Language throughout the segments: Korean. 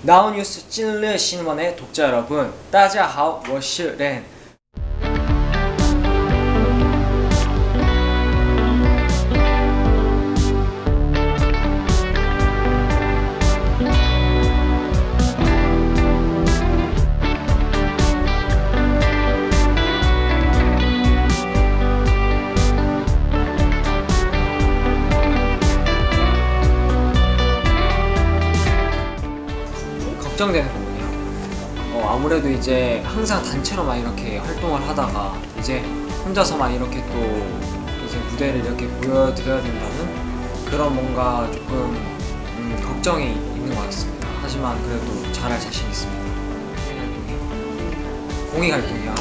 나우뉴스 찐르 신원의 독자 여러분, 大家好，我是 렌。 걱정되는 부분이요. 아무래도 이제 항상 단체로만 이렇게 활동을 하다가 이제 혼자서만 이렇게 또 이제 무대를 이렇게 보여드려야 된다는 그런 뭔가 조금 걱정이 있는 것 같습니다. 하지만 그래도 잘할 자신 있습니다. 공익 활동이야.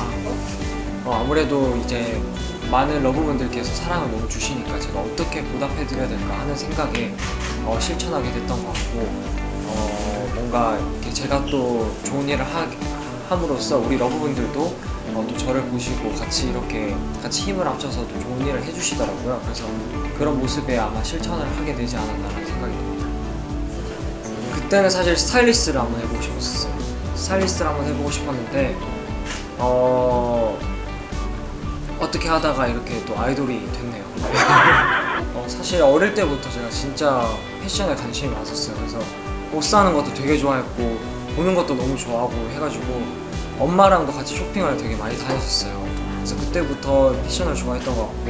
아무래도 이제 많은 러브분들께서 사랑을 너무 주시니까 제가 어떻게 보답해드려야 될까 하는 생각에 실천하게 됐던 것 같고, 뭔가 이렇게 제가 또 좋은 일을 함으로써 우리 러브분들도 또 저를 보시고 같이 이렇게 같이 힘을 합쳐서 또 좋은 일을 해주시더라고요. 그래서 그런 모습에 아마 실천을 하게 되지 않았나라는 생각이 듭니다. 그때는 사실 스타일리스트를 한번 해보고 싶었어요. 스타일리스트를 한번 해보고 싶었는데 어떻게 하다가 이렇게 또 아이돌이 됐네요. 사실 어릴 때부터 제가 진짜 패션에 관심이 많았어요. 그래서 옷 사는 것도 되게 좋아했고 보는 것도 너무 좋아하고 해가지고 엄마랑도 같이 쇼핑을 되게 많이 다녔었어요. 그래서 그때부터 패션을 좋아했던 것 같고,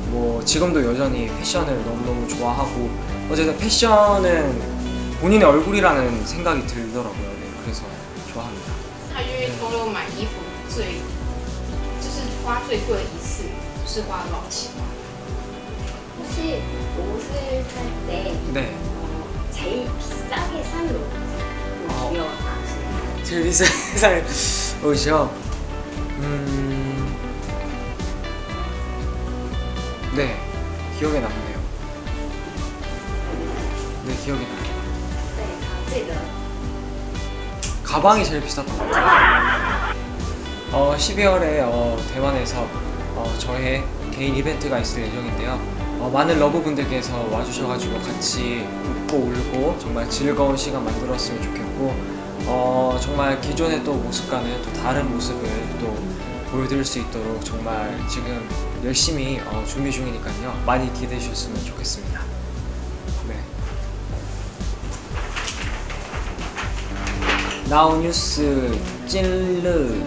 뭐 지금도 여전히 패션을 너무너무 좋아하고, 어쨌든 패션은 본인의 얼굴이라는 생각이 들더라고요. 네, 그래서 좋아합니다. 他月通用买衣服就是花最贵的一次是花多少钱吗？ 혹시 옷을 살 때 네. 제일 비싸게 산 옷 기억 나시나요? 제일 비싼 살 옷이요? 네, 기억에 남네요. 네, 기억이 나요. 네, 갑자기 가방이 제일 비쌌던 것 같아요. 12월에 대만에서 저의 개인 이벤트가 있을 예정인데요. 많은 러브분들께서 와주셔가지고 같이 웃고 울고 정말 즐거운 시간 만들었으면 좋겠고, 정말 기존의 또 모습과는 또 다른 모습을 또 보여드릴 수 있도록 정말 지금 열심히 준비 중이니까요. 많이 기대해 주셨으면 좋겠습니다. 네. 나우뉴스 찐르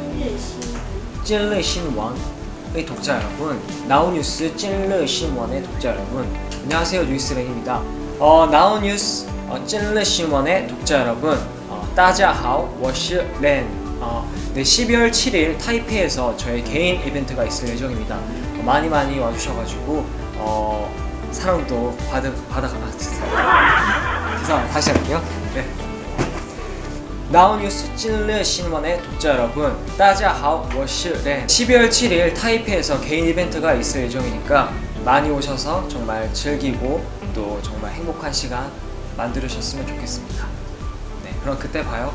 신원의 독자 여러분, 나우뉴스 찐르 신원의 독자 여러분, 안녕하세요. 루이스 렌입니다. 나우뉴스 찐르 신원의 독자 여러분, 大家好，我是 렌. 네, 12월 7일 타이페이에서 저의 개인 이벤트가 있을 예정입니다. 많이 와주셔가지고 사랑도 받아가나 죄송합니다. 다시 할게요. 네. 나우뉴스 찐르 신원의 독자 여러분, 大家好，我是 렌. 12월 7일 타이페이에서 개인 이벤트가 있을 예정이니까 많이 오셔서 정말 즐기고 또 정말 행복한 시간 만들으셨으면 좋겠습니다. 네, 그럼 그때 봐요.